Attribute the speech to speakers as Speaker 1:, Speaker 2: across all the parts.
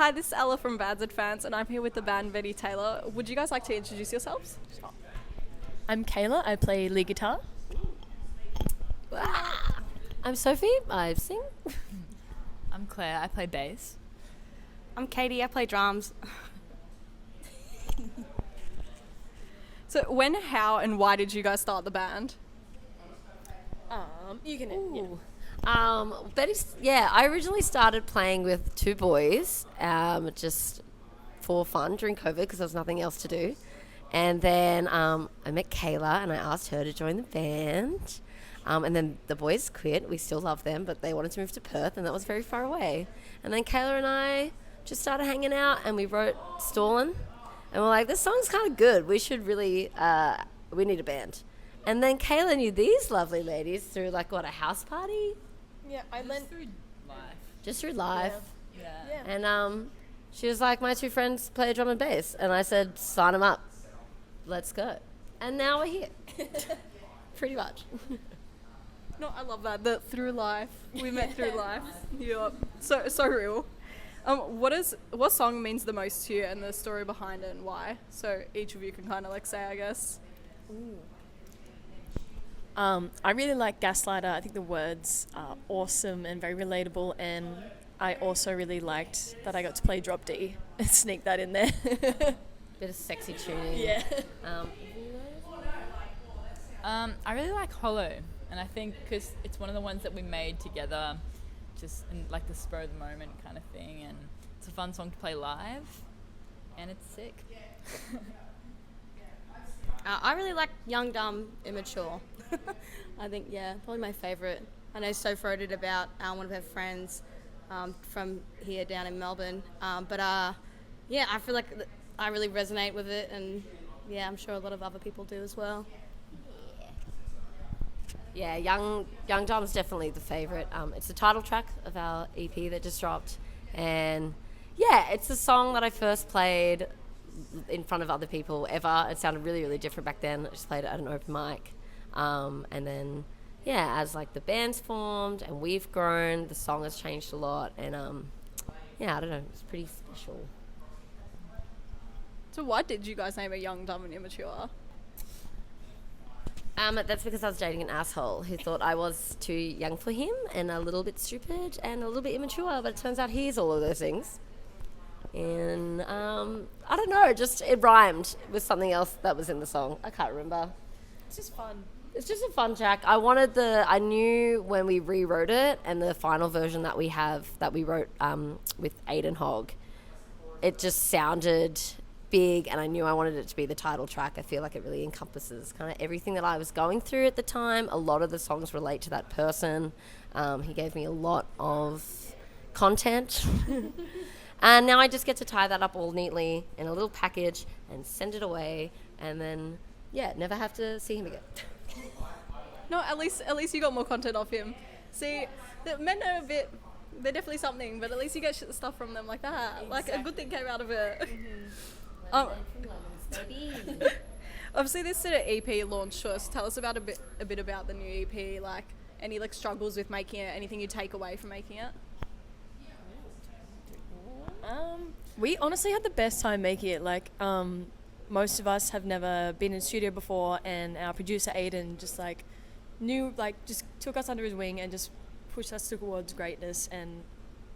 Speaker 1: Hi, this is Ella from Bad Fans, and I'm here with the band Betty Taylor. Would you guys like to introduce yourselves?
Speaker 2: I'm Kayla. I play lead guitar.
Speaker 3: I'm Sophie. I sing.
Speaker 4: I'm Claire. I play bass.
Speaker 5: I'm Katie. I play drums.
Speaker 1: So when, how, and why did you guys start the band?
Speaker 2: You can. Yeah.
Speaker 3: I originally started playing with two boys, just for fun during COVID because there was nothing else to do. And then I met Kayla and I asked her to join the band. And then the boys quit. We still love them, but they wanted to move to Perth and that was very far away. And then Kayla and I just started hanging out and we wrote Stallin'. And we're like, this song's kind of good. We should really, we need a band. And then Kayla knew these lovely ladies through a house party?
Speaker 2: Yeah, I learned.
Speaker 3: Just through life.
Speaker 4: Yeah.
Speaker 3: And she was like, my two friends play drum and bass. And I said, sign them up. Let's go. And now we're here. Pretty much.
Speaker 1: No, I love that. The through life. We met through life. Yeah. So real. What song means the most to you and the story behind it and why? So each of you can kind of say, I guess.
Speaker 2: I really like Gaslighter. I think the words are awesome and very relatable, and I also really liked that I got to play Drop D and sneak that in there.
Speaker 3: Bit of sexy tuning.
Speaker 2: Yeah.
Speaker 4: I really like Hollow, and I think because it's one of the ones that we made together, just in the spur of the moment kind of thing, and it's a fun song to play live, and it's sick.
Speaker 5: I really like Young, Dumb, Immature. I think, probably my favourite. I know Soph wrote it about one of her friends from here down in Melbourne. I feel like I really resonate with it, and I'm sure a lot of other people do as well.
Speaker 3: Yeah, Young Dom's definitely the favourite. It's the title track of our EP that just dropped. And it's a song that I first played in front of other people ever. It sounded really, really different back then. I just played it at an open mic. And then, as the band's formed and we've grown, the song has changed a lot. And, I don't know, it's pretty special.
Speaker 1: So why did you guys name it Young, Dumb, and Immature?
Speaker 3: That's because I was dating an asshole who thought I was too young for him and a little bit stupid and a little bit immature, but it turns out he is all of those things. And I don't know, it rhymed with something else that was in the song. I can't remember.
Speaker 2: It's just fun.
Speaker 3: It's just a fun track. I knew when we rewrote it and the final version that we wrote with Aiden Hogg, it just sounded big and I knew I wanted it to be the title track. I feel like it really encompasses kind of everything that I was going through at the time. A lot of the songs relate to that person. He gave me a lot of content. And now I just get to tie that up all neatly in a little package and send it away and then, never have to see him again.
Speaker 1: No, at least you got more content off him. See, the men are they're definitely something, but at least you get stuff from them like that.
Speaker 2: Exactly.
Speaker 1: A good thing came out of it.
Speaker 3: Mm-hmm.
Speaker 1: Obviously this is an EP launch, so tell us about a bit about the new EP, any struggles with making it, anything you take away from making it.
Speaker 2: We honestly had the best time making it. Most of us have never been in studio before, and our producer Aiden just just took us under his wing and just pushed us towards greatness, and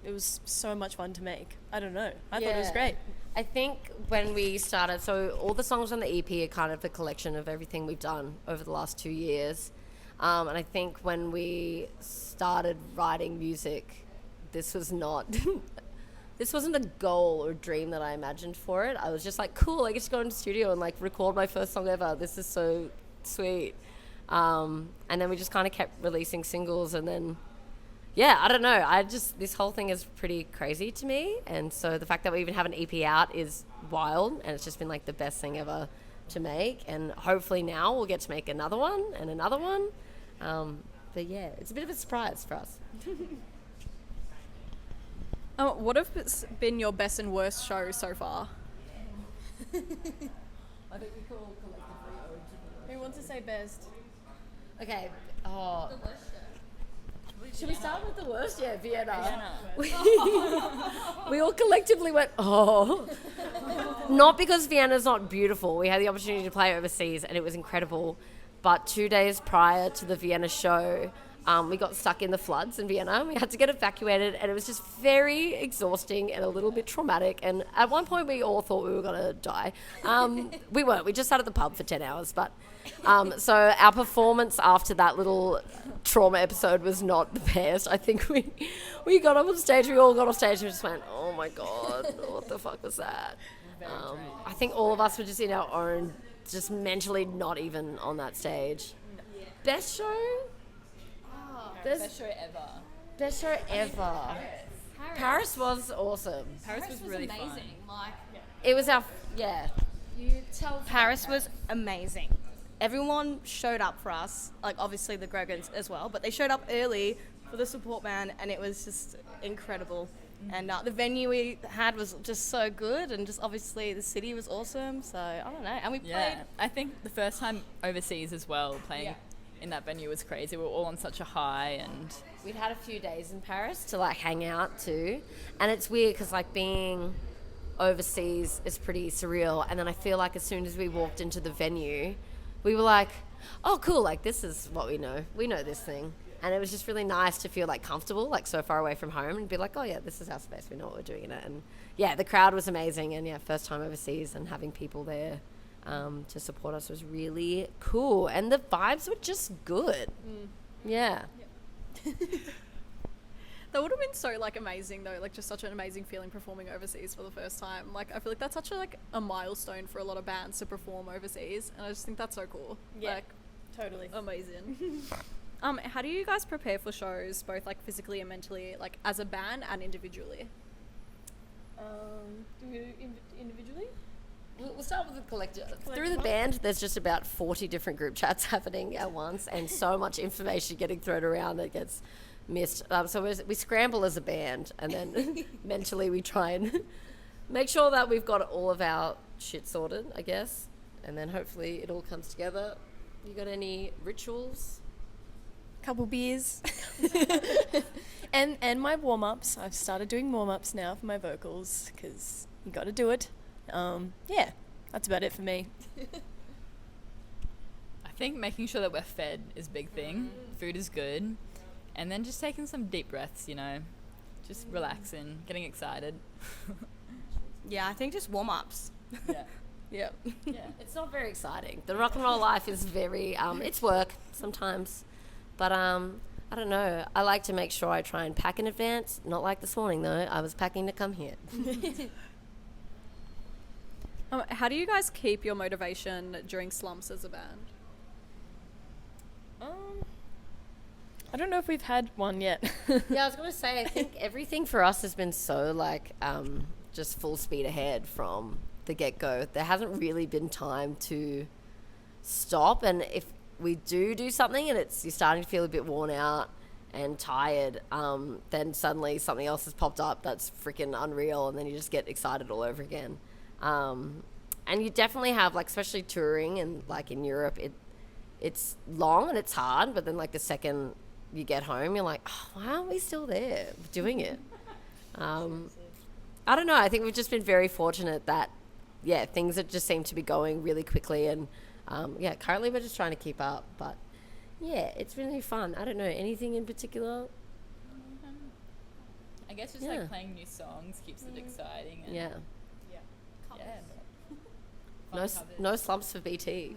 Speaker 2: it was so much fun to make. I don't know. I thought it was great.
Speaker 3: I think when we started, so all the songs on the EP are kind of a collection of everything we've done over the last 2 years. And I think when we started writing music, this wasn't a goal or dream that I imagined for it. I was just cool, I get to go into the studio and record my first song ever. This is so sweet. And then we just kind of kept releasing singles and then, I don't know. This whole thing is pretty crazy to me. And so the fact that we even have an EP out is wild, and it's just been the best thing ever to make. And hopefully now we'll get to make another one and another one. But it's a bit of a surprise for us.
Speaker 1: What have been your best and worst shows so far?
Speaker 3: I think we call collectively.
Speaker 2: Who wants to say best?
Speaker 3: Okay. Should we start with the worst? Yeah, Vienna.
Speaker 4: Vienna.
Speaker 3: We all collectively went, oh. Not because Vienna's not beautiful. We had the opportunity to play overseas and it was incredible. But 2 days prior to the Vienna show, we got stuck in the floods in Vienna. We had to get evacuated and it was just very exhausting and a little bit traumatic. And at one point we all thought we were going to die. We weren't. We just sat at the pub for 10 hours. But so our performance after that little trauma episode was not the best. I think we got up on stage. We all got off stage and just went, oh my God, what the fuck was that? I think all of us were just in our own, just mentally not even on that stage. Best show?
Speaker 4: Best show ever.
Speaker 3: Best show ever. Paris was awesome.
Speaker 4: Paris was really fun.
Speaker 5: Like,
Speaker 3: It was our, yeah.
Speaker 5: Paris was amazing. Everyone showed up for us, like obviously the Grogans as well, but they showed up early for the support band and it was just incredible. And the venue we had was just so good and just obviously the city was awesome, so I don't know. And we played...
Speaker 4: Yeah, I think the first time overseas as well, playing in that venue was crazy. We were all on such a high and...
Speaker 3: We'd had a few days in Paris to like hang out too. And it's weird because like being overseas is pretty surreal. And then I feel like as soon as we walked into the venue, we were like, oh cool, like this is what we know. We know this thing. And it was just really nice to feel like comfortable, like so far away from home and be like, oh yeah, this is our space. We know what we're doing in it. And yeah, the crowd was amazing. And yeah, first time overseas and having people there to support us was really cool. And the vibes were just good. Yeah.
Speaker 1: That would have been so like amazing though, like just such an amazing feeling performing overseas for the first time. Like I feel like that's such a milestone for a lot of bands to perform overseas, and I just think that's so cool.
Speaker 2: Yeah,
Speaker 1: like
Speaker 2: totally.
Speaker 1: amazing. How do you guys prepare for shows, both like physically and mentally, like as a band and individually?
Speaker 2: Do we do individually?
Speaker 3: We'll start with the collective. Through the band, there's just about 40 different group chats happening at once and so much information getting thrown around that gets missed. So we scramble as a band and then mentally we try and make sure that we've got all of our shit sorted, I guess. And then hopefully it all comes together. You got any rituals?
Speaker 2: Couple beers. and my warm-ups. I've started doing warm-ups now for my vocals because you got to do it. Yeah, that's about it for me.
Speaker 4: I think making sure that we're fed is a big thing. Food is good. And then just taking some deep breaths, you know. Just relaxing, getting excited.
Speaker 5: Yeah, I think just warm-ups.
Speaker 4: Yeah.
Speaker 5: Yep.
Speaker 4: Yeah.
Speaker 3: It's not very exciting. The rock and roll life is very, it's work sometimes. But I don't know. I like to make sure I try and pack in advance. Not like this morning though. I was packing to come here.
Speaker 1: How do you guys keep your motivation during slumps as a band?
Speaker 2: I don't know if we've had one yet.
Speaker 3: Yeah, I was going to say, I think everything for us has been so like just full speed ahead from the get-go. There hasn't really been time to stop, and if we do something and you're starting to feel a bit worn out and tired, then suddenly something else has popped up that's freaking unreal, and then you just get excited all over again. And you definitely have, like, especially touring and like in Europe, it's long and it's hard, but then like the second you get home, you're like, oh, why aren't we still there doing it? I don't know. I think we've just been very fortunate that, yeah, things that just seem to be going really quickly, and yeah, currently we're just trying to keep up, but yeah, it's really fun. I don't know, anything in particular?
Speaker 4: I guess just like playing new songs keeps it exciting. And
Speaker 3: Yeah.
Speaker 4: Yeah.
Speaker 3: No slumps for BT.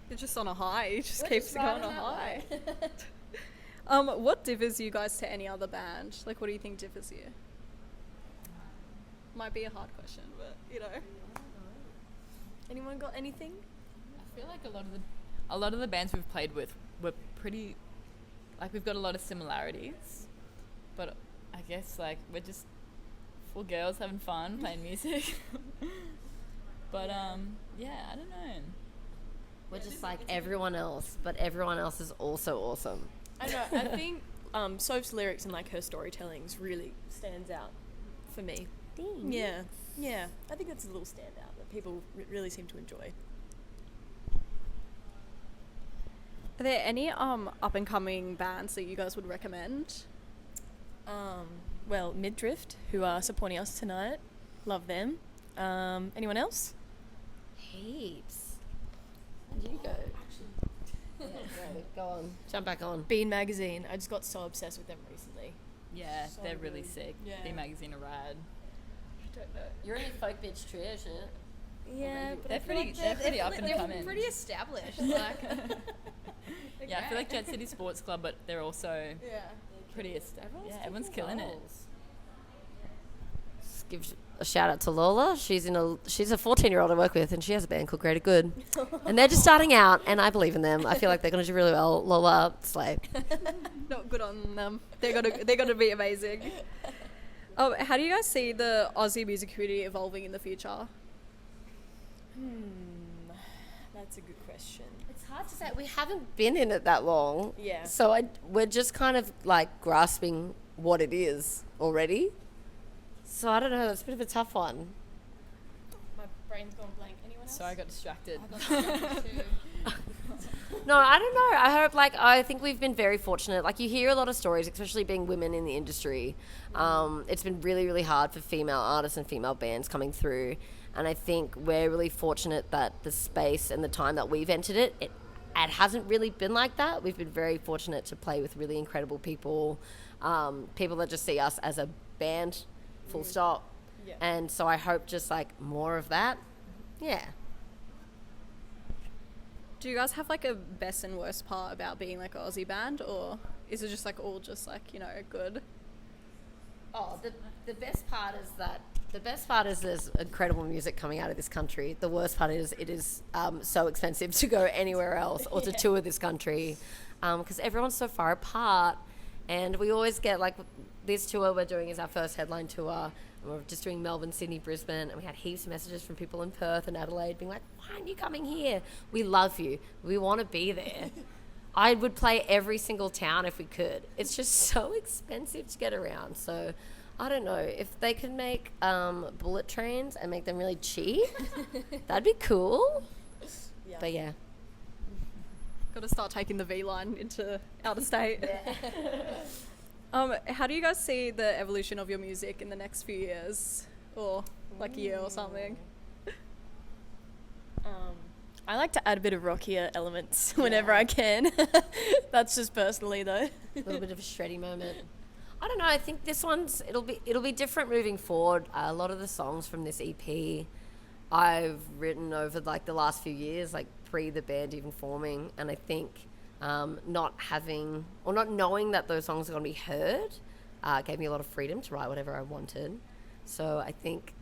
Speaker 1: You're just on a high. You just keep going on a high. What differs you guys to any other band? Like, what do you think differs you? Might be a hard question, but you know.
Speaker 2: Anyone got anything?
Speaker 4: I feel like a lot of the bands we've played with were pretty, like, we've got a lot of similarities, but I guess like we're just four girls having fun playing music. But yeah, I don't know.
Speaker 3: We're just like everyone else, but everyone else is also awesome.
Speaker 2: I know. I think Soph's lyrics and like her storytellings really stands out for me. Yeah. I think that's a little standout that people really seem to enjoy.
Speaker 1: Are there any up and coming bands that you guys would recommend?
Speaker 2: Well, Midrift, who are supporting us tonight. Love them. Anyone else?
Speaker 3: Heaps. Where'd you go? Yeah, go on. Jump back on.
Speaker 2: Bean Magazine. I just got so obsessed with them recently.
Speaker 4: Yeah,
Speaker 2: So
Speaker 4: they're really
Speaker 2: good.
Speaker 4: sick.
Speaker 2: Yeah.
Speaker 4: The magazine are rad. I don't know.
Speaker 3: You're in a folk bitch trio, isn't it?
Speaker 5: Yeah, but
Speaker 4: They're
Speaker 5: I feel
Speaker 4: pretty-
Speaker 5: like
Speaker 4: they're pretty up and
Speaker 5: they're
Speaker 4: coming.
Speaker 5: pretty established. Like,
Speaker 4: Yeah, I feel like Jet City Sports Club, but they're also
Speaker 5: yeah.
Speaker 4: pretty established. Yeah, everyone's killing it.
Speaker 3: Just give a shout out to Lola. She's a 14-year-old I work with, and she has a band called Greater Good. And they're just starting out, and I believe in them. I feel like they're going to do really well. Lola, slay.
Speaker 1: Not good on them. They're gonna be amazing. How do you guys see the Aussie music community evolving in the future?
Speaker 2: That's a good question.
Speaker 3: It's hard to say. We haven't been in it that long.
Speaker 2: Yeah.
Speaker 3: So we're just kind of like grasping what it is already. So I don't know. It's a bit of a tough one.
Speaker 2: My brain's gone blank. Anyone else?
Speaker 4: So I got distracted.
Speaker 3: No, I don't know. I think we've been very fortunate. Like, you hear a lot of stories, especially being women in the industry. It's been really, really hard for female artists and female bands coming through. And I think we're really fortunate that the space and the time that we've entered it hasn't really been like that. We've been very fortunate to play with really incredible people, people that just see us as a band, full stop.
Speaker 2: Yeah.
Speaker 3: And so I hope just like more of that. Yeah.
Speaker 1: Do you guys have like a best and worst part about being like an Aussie band, or is it just like all just like, good?
Speaker 3: Oh, the best part is there's incredible music coming out of this country. The worst part is it is so expensive to go anywhere else or to tour this country because everyone's so far apart. And we always get like this tour we're doing is our first headline tour. And we're just doing Melbourne, Sydney, Brisbane, and we had heaps of messages from people in Perth and Adelaide being like, why aren't you coming here? We love you. We want to be there. I would play every single town if we could. It's just so expensive to get around. So I don't know. If they could make bullet trains and make them really cheap, that'd be cool.
Speaker 2: Yeah.
Speaker 3: But yeah.
Speaker 1: Got to start taking the V line into out of state. How do you guys see the evolution of your music in the next few years, or like a year or something?
Speaker 2: I like to add a bit of rockier elements whenever I can. That's just personally though.
Speaker 3: A little bit of a shreddy moment. I don't know. I think this it'll be different moving forward. A lot of the songs from this EP I've written over like the last few years, like pre the band even forming, and I think not knowing that those songs are going to be heard gave me a lot of freedom to write whatever I wanted. So I think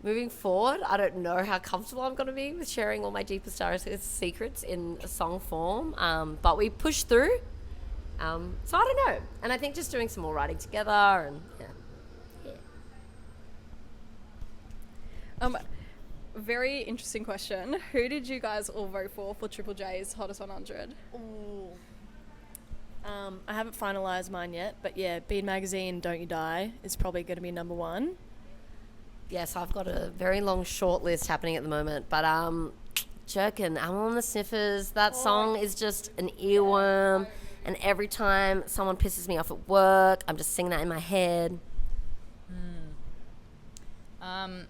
Speaker 3: moving forward, I don't know how comfortable I'm going to be with sharing all my deepest, darkest secrets in a song form, but we push through. So I don't know. And I think just doing some more writing together and
Speaker 1: Very interesting question. Who did you guys all vote for Triple J's Hottest 100?
Speaker 2: Ooh. I haven't finalised mine yet, but yeah, Bean Magazine, Don't You Die is probably going to be number one.
Speaker 3: Yes, I've got a very long short list happening at the moment, but Jerkin, I'm on the Sniffers. That song is just an earworm, and every time someone pisses me off at work, I'm just singing that in my head.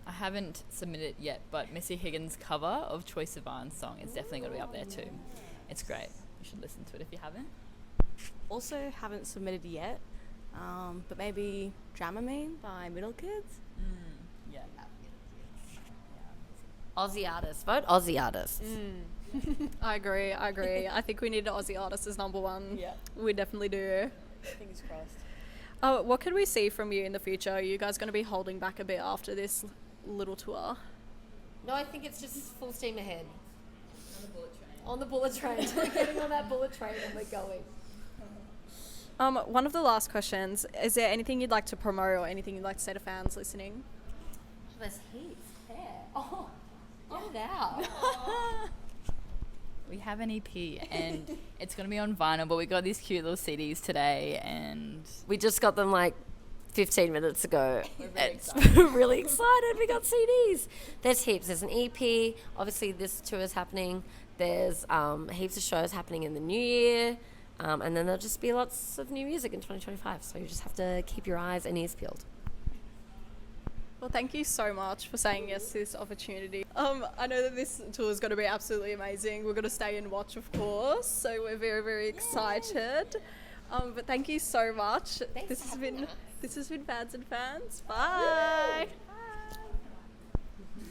Speaker 4: I haven't submitted it yet, but Missy Higgins' cover of Troye Sivan's song is definitely going to be up there too. It's great. You should listen to it if you haven't.
Speaker 5: Also haven't submitted yet, but maybe Dramamine by Middle Kids.
Speaker 4: Yeah.
Speaker 3: Aussie artists. Vote Aussie artists.
Speaker 1: I agree. I think we need an Aussie artist as number one.
Speaker 2: Yeah.
Speaker 1: We definitely do.
Speaker 2: Fingers crossed.
Speaker 1: What could we see from you in the future? Are you guys going to be holding back a bit after this little tour?
Speaker 3: No, I think it's just full steam ahead. On the bullet train. We're getting on that bullet train and we're going.
Speaker 1: One of the last questions, is there anything you'd like to promote or anything you'd like to say to fans listening?
Speaker 3: Oh, there's heaps. Yeah. Oh wow.
Speaker 4: We have an EP and it's going to be on vinyl, but we got these cute little CDs today and
Speaker 3: We just got them like 15 minutes ago.
Speaker 4: we're very
Speaker 3: It's
Speaker 4: excited.
Speaker 3: really excited. We got CDs. There's heaps. There's an EP. Obviously, this tour is happening. There's heaps of shows happening in the new year, and then there'll just be lots of new music in 2025. So you just have to keep your eyes and ears peeled.
Speaker 1: Well, thank you so much for saying yes to this opportunity. I know that this tour is going to be absolutely amazing. We're going to stay and watch, of course. So we're very, very excited. But thank you so much. This has been Fans and Fans. Bye.